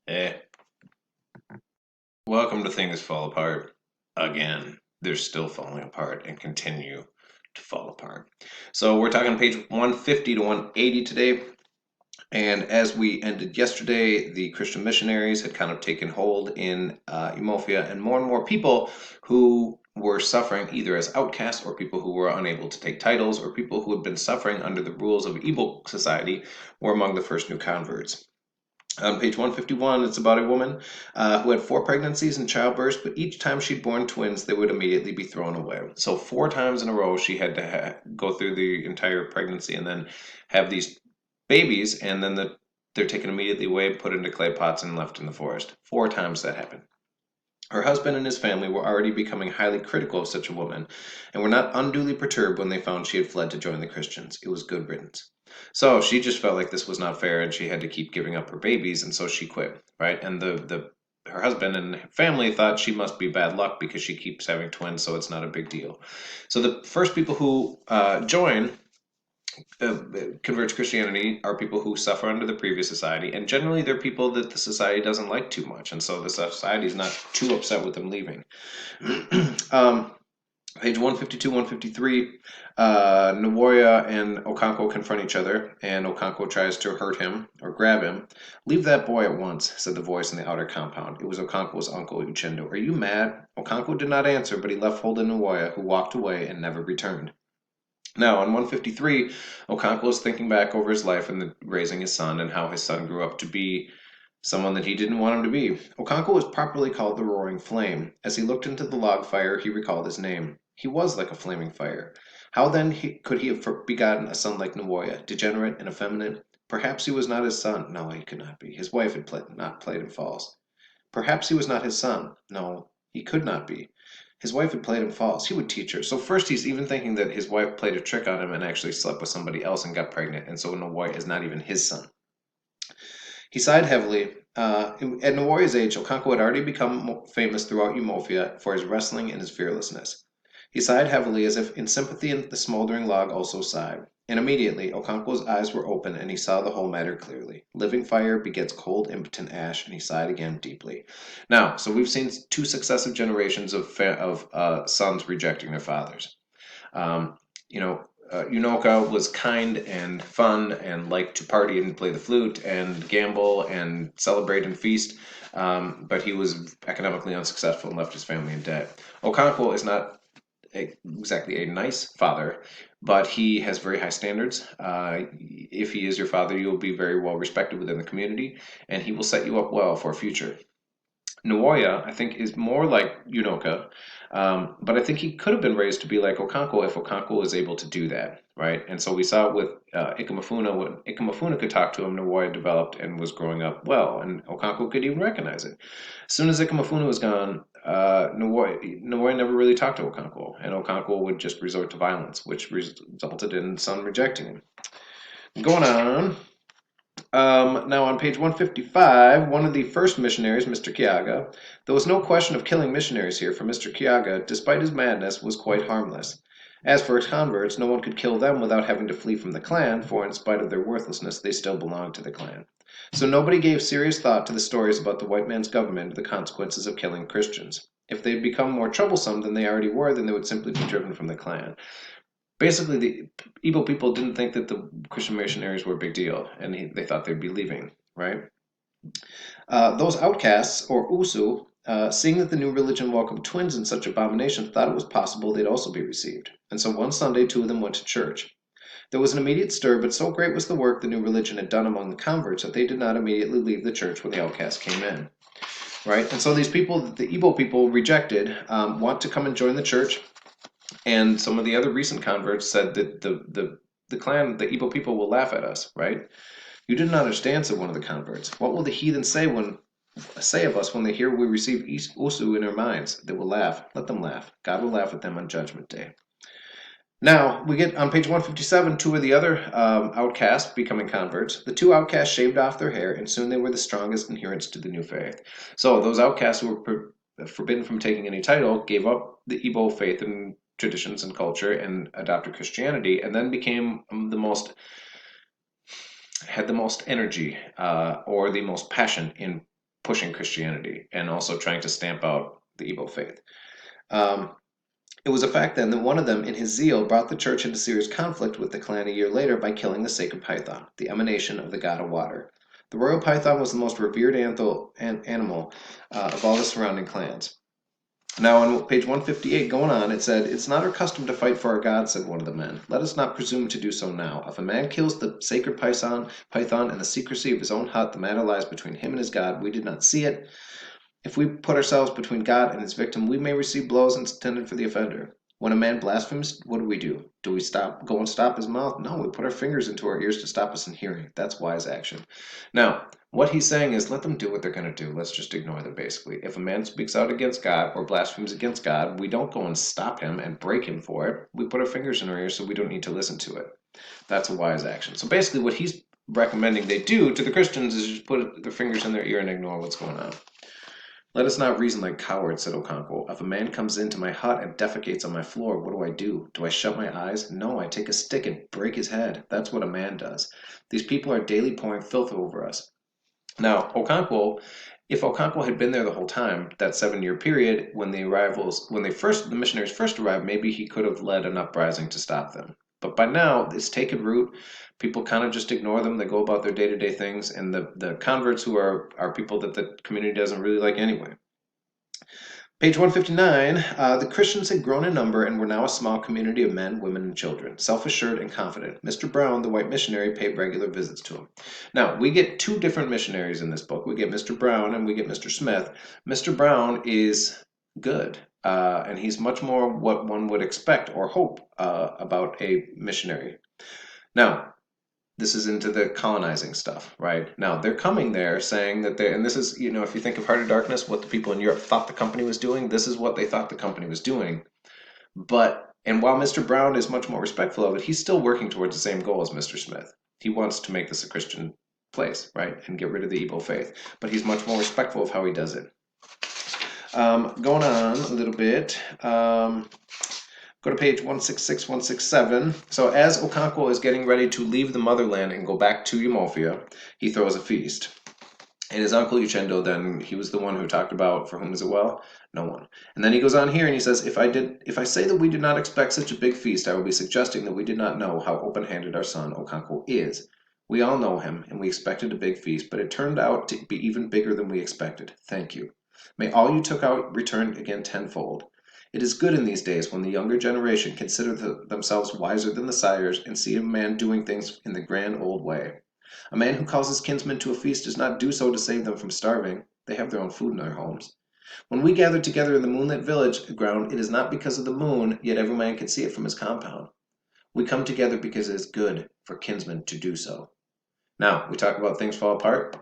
Eh. Welcome to Things Fall Apart again. They're still falling apart and continue to fall apart. So we're talking page 150 to 180 today. And as we ended yesterday, the Christian missionaries had kind of taken hold in Ethiopia, and more people who were suffering either as outcasts or people who were unable to take titles or people who had been suffering under the rules of Igbo society were among the first new converts. On page 151, it's about a woman who had four pregnancies and childbirths, but each time she'd born twins, they would immediately be thrown away. So, four times in a row, she had to go through the entire pregnancy and then have these babies, and then they're taken immediately away, put into clay pots, and left in the forest. Four times that happened. Her husband and his family were already becoming highly critical of such a woman, and were not unduly perturbed when they found she had fled to join the Christians. It was good riddance. So she just felt like this was not fair, and she had to keep giving up her babies, and so she quit. Right, and the her husband and family thought she must be bad luck because she keeps having twins, so it's not a big deal. So the first people who join convert to Christianity are people who suffer under the previous society, and generally they're people that the society doesn't like too much, and so the society is not too upset with them leaving. um, Page 152, 153, Nawoya and Okonkwo confront each other, and Okonkwo tries to hurt him or grab him. "Leave that boy at once," said the voice in the outer compound. It was Okonkwo's uncle, Uchendo. "Are you mad?" Okonkwo did not answer, but he left hold of Nawoya, who walked away and never returned. Now, on 153, Okonkwo is thinking back over his life and raising his son and how his son grew up to be someone that he didn't want him to be. Okonkwo was properly called the Roaring Flame. As he looked into the log fire, he recalled his name. He was like a flaming fire. How then could he have begotten a son like Nawoya, degenerate and effeminate? Perhaps he was not his son. No, he could not be. His wife had not played him false. Perhaps he was not his son. No, he could not be. His wife had played him false. He would teach her. So first he's even thinking that his wife played a trick on him and actually slept with somebody else and got pregnant, and so Nawoya is not even his son. He sighed heavily. At Nawoya's age, Okonkwo had already become famous throughout Umofia for his wrestling and his fearlessness. He sighed heavily as if in sympathy, and the smoldering log also sighed. And immediately Okonkwo's eyes were open and he saw the whole matter clearly. Living fire begets cold, impotent ash, and he sighed again deeply. Now, so we've seen two successive generations of sons rejecting their fathers. Um, Unoka was kind and fun and liked to party and play the flute and gamble and celebrate and feast, but he was economically unsuccessful and left his family in debt. Okonkwo is not exactly a nice father, but he has very high standards. If he is your father, you will be very well respected within the community, and he will set you up well for a future. Nawoya, I think, is more like Unoka, but I think he could have been raised to be like Okonkwo if Okonkwo was able to do that, right? And so we saw it with Ikamafuna. When Ikamafuna could talk to him, Nawoya developed and was growing up well, and Okonkwo could even recognize it. As soon as Ikamafuna was gone, Nawoya never really talked to Okonkwo, and Okonkwo would just resort to violence, which resulted in Son rejecting him. Going on. Now, on page 155, one of the first missionaries, Mr. Kiaga, there was no question of killing missionaries here, for Mr. Kiaga, despite his madness, was quite harmless. As for his converts, no one could kill them without having to flee from the clan, for in spite of their worthlessness, they still belonged to the clan. So nobody gave serious thought to the stories about the white man's government and the consequences of killing Christians. If they'd become more troublesome than they already were, then they would simply be driven from the clan. Basically, the Igbo people didn't think that the Christian missionaries were a big deal, and they thought they'd be leaving, right? Those outcasts, or Usu, seeing that the new religion welcomed twins in such abomination, thought it was possible they'd also be received. And so one Sunday, two of them went to church. There was an immediate stir, but so great was the work the new religion had done among the converts that they did not immediately leave the church when the outcasts came in. Right? And so these people that the Igbo people rejected want to come and join the church. And some of the other recent converts said that the clan, the Igbo people, will laugh at us, right? "You didn't understand," said one of the converts. "What will the heathen say of us when they hear we receive Usu in our minds? They will laugh. Let them laugh. God will laugh at them on Judgment Day." Now, we get on page 157 two of the other outcasts becoming converts. The two outcasts shaved off their hair, and soon they were the strongest adherents to the new faith. So those outcasts who were forbidden from taking any title gave up the Igbo faith and traditions and culture and adopted Christianity, and then became had the most energy or the most passion in pushing Christianity and also trying to stamp out the Igbo faith. It was a fact then that one of them, in his zeal, brought the church into serious conflict with the clan a year later by killing the sacred python, the emanation of the god of water. The royal python was the most revered animal of all the surrounding clans. Now, on page 158, going on, it said, "It's not our custom to fight for our God," said one of the men. "Let us not presume to do so now. If a man kills the sacred python in the secrecy of his own hut, the matter lies between him and his God. We did not see it. If we put ourselves between God and his victim, we may receive blows intended for the offender. When a man blasphemes, what do? Do we go and stop his mouth? No, we put our fingers into our ears to stop us in hearing. That's wise action." Now, what he's saying is let them do what they're going to do. Let's just ignore them, basically. If a man speaks out against God or blasphemes against God, we don't go and stop him and break him for it. We put our fingers in our ears so we don't need to listen to it. That's a wise action. So basically what he's recommending they do to the Christians is just put their fingers in their ear and ignore what's going on. "Let us not reason like cowards," said Okonkwo. "If a man comes into my hut and defecates on my floor, what do? Do I shut my eyes? No, I take a stick and break his head. That's what a man does. These people are daily pouring filth over us." Now, if Okonkwo had been there the whole time, that 7-year period, when the missionaries first arrived, maybe he could have led an uprising to stop them. But by now, it's taken root. People kind of just ignore them. They go about their day-to-day things, and the converts who are people that the community doesn't really like anyway. Page 159, the Christians had grown in number and were now a small community of men, women, and children, self-assured and confident. Mr. Brown, the white missionary, paid regular visits to him. Now, we get two different missionaries in this book. We get Mr. Brown and we get Mr. Smith. Mr. Brown is good, and he's much more what one would expect or hope about a missionary. Now, this is into the colonizing stuff, right? Now, they're coming there saying that and this is, if you think of Heart of Darkness, what the people in Europe thought the company was doing, this is what they thought the company was doing. And while Mr. Brown is much more respectful of it, he's still working towards the same goal as Mr. Smith. He wants to make this a Christian place, right? And get rid of the Igbo faith. But he's much more respectful of how he does it. Going on a little bit. Go to page 166, 167. So as Okonkwo is getting ready to leave the motherland and go back to Umofia, he throws a feast. And his uncle Uchendo then, he was the one who talked about, for whom is it well? No one. And then he goes on here and he says, if I say that we did not expect such a big feast, I will be suggesting that we did not know how open-handed our son Okonkwo is. We all know him, and we expected a big feast, but it turned out to be even bigger than we expected. Thank you. May all you took out return again tenfold. It is good in these days when the younger generation consider themselves wiser than the sires and see a man doing things in the grand old way. A man who calls his kinsmen to a feast does not do so to save them from starving. They have their own food in their homes. When we gather together in the moonlit village ground, it is not because of the moon, yet every man can see it from his compound. We come together because it is good for kinsmen to do so. Now, we talk about things fall apart,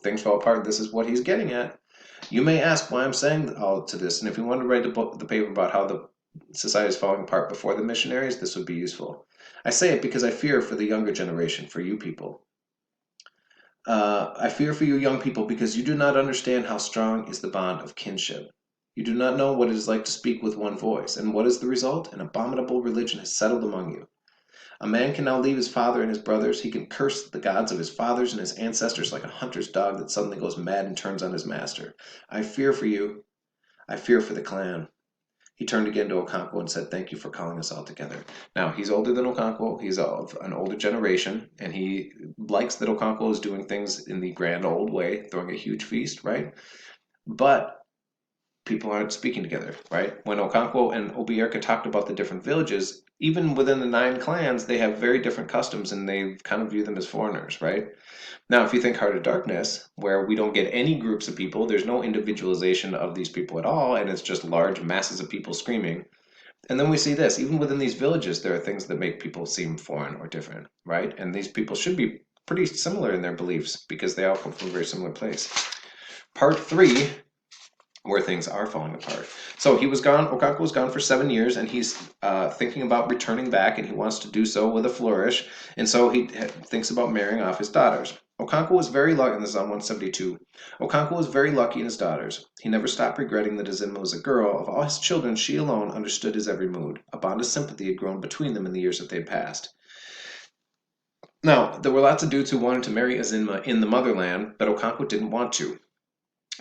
things fall apart. This is what he's getting at. You may ask why I'm saying all to this, and if you want to write the paper about how the society is falling apart before the missionaries, this would be useful. I say it because I fear for the younger generation, for you people. I fear for you young people because you do not understand how strong is the bond of kinship. You do not know what it is like to speak with one voice, and what is the result? An abominable religion has settled among you. A man can now leave his father and his brothers. He can curse the gods of his fathers and his ancestors like a hunter's dog that suddenly goes mad and turns on his master. I fear for you. I fear for the clan. He turned again to Okonkwo and said, "Thank you for calling us all together." Now, he's older than Okonkwo. He's of an older generation, and he likes that Okonkwo is doing things in the grand old way, throwing a huge feast, right? But people aren't speaking together, right? When Okonkwo and Obierka talked about the different villages, even within the 9 clans, they have very different customs and they kind of view them as foreigners, right? Now, if you think Heart of Darkness, where we don't get any groups of people, there's no individualization of these people at all, and it's just large masses of people screaming. And then we see this, even within these villages, there are things that make people seem foreign or different, right? And these people should be pretty similar in their beliefs because they all come from a very similar place. Part 3, where things are falling apart. So he was gone, Okonkwo was gone for 7 years, and he's thinking about returning back, and he wants to do so with a flourish, and so he thinks about marrying off his daughters. Okonkwo was very lucky, and this is on 172. Okonkwo was very lucky in his daughters. He never stopped regretting that Azimah was a girl. Of all his children, she alone understood his every mood. A bond of sympathy had grown between them in the years that they had passed. Now, there were lots of dudes who wanted to marry Azinma in the motherland, but Okonkwo didn't want to.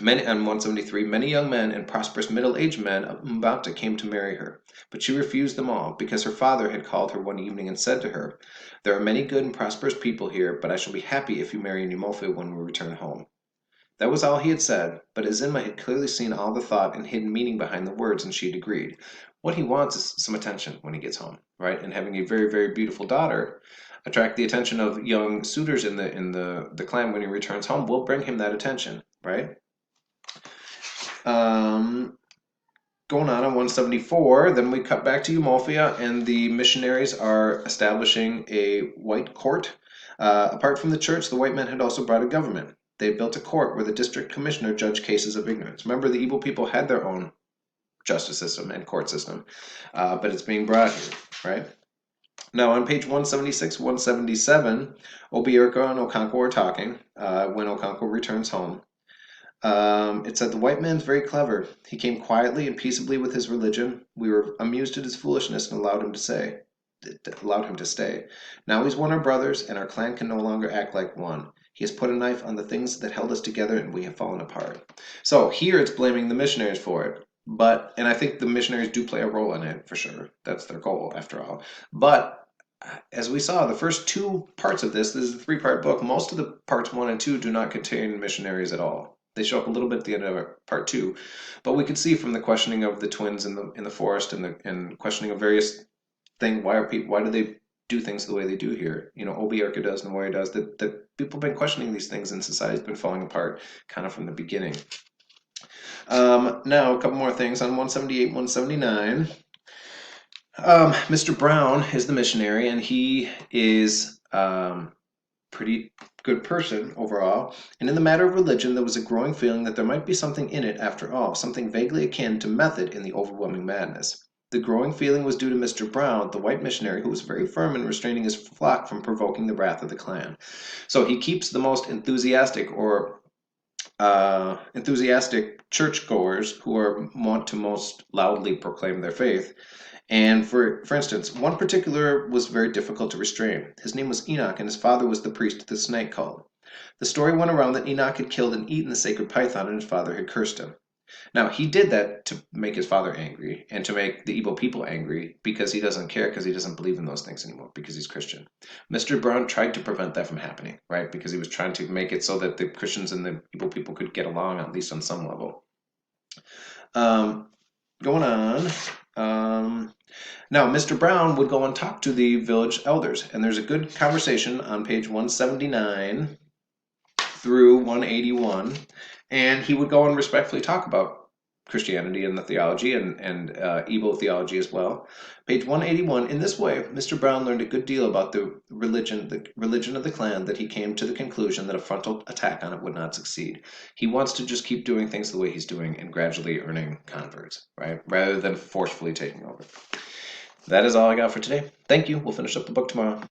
Many, on 173, many young men and prosperous middle-aged men of Mbata came to marry her, but she refused them all, because her father had called her one evening and said to her, "There are many good and prosperous people here, but I shall be happy if you marry Nimofio when we return home." That was all he had said, but Azimah had clearly seen all the thought and hidden meaning behind the words, and she had agreed. What he wants is some attention when he gets home, right? And having a very, very beautiful daughter attract the attention of young suitors in the clan when he returns home will bring him that attention, right? Going on 174, then we cut back to Umofia, and the missionaries are establishing a white court. Apart from the church, the white men had also brought a government. They built a court where the district commissioner judged cases of ignorance. Remember, the Igbo people had their own justice system and court system, but it's being brought here, right? Now, on page 176, 177, Obiurka and Okonkwo are talking when Okonkwo returns home. It said, "The white man's very clever. He came quietly and peaceably with his religion. We were amused at his foolishness and allowed him to stay. Now he's won our brothers, and our clan can no longer act like one. He has put a knife on the things that held us together, and we have fallen apart." So here it's blaming the missionaries for it. And I think the missionaries do play a role in it for sure. That's their goal, after all. But as we saw, the first two parts of this is a three-part book. Most of the parts 1 and 2 do not contain missionaries at all. They show up a little bit at the end of part 2, but we could see from the questioning of the twins in the forest and questioning of various things, why do they do things the way they do here? Obiurka does, Namoya does. That people have been questioning these things, and society's been falling apart kind of from the beginning. Now a couple more things on 178, 179. Mr. Brown is the missionary, and he is pretty good person overall. And in the matter of religion, there was a growing feeling that there might be something in it after all, something vaguely akin to method in the overwhelming madness. The growing feeling was due to Mr. Brown, the white missionary, who was very firm in restraining his flock from provoking the wrath of the clan. So he keeps the most enthusiastic churchgoers who want to most loudly proclaim their faith. And for instance, one particular was very difficult to restrain. His name was Enoch, and his father was the priest of the snake cult. The story went around that Enoch had killed and eaten the sacred python, and his father had cursed him. Now, he did that to make his father angry and to make the Igbo people angry because he doesn't care, because he doesn't believe in those things anymore, because he's Christian. Mr. Brown tried to prevent that from happening, right? Because he was trying to make it so that the Christians and the Igbo people could get along, at least on some level. Going on. Now, Mr. Brown would go and talk to the village elders, and there's a good conversation on page 179 through 181, and he would go and respectfully talk about Christianity and the theology and Igbo theology as well. Page 181, in this way, Mr. Brown learned a good deal about the religion of the clan, that he came to the conclusion that a frontal attack on it would not succeed. He wants to just keep doing things the way he's doing and gradually earning converts, right? Rather than forcefully taking over. That is all I got for today. Thank you. We'll finish up the book tomorrow.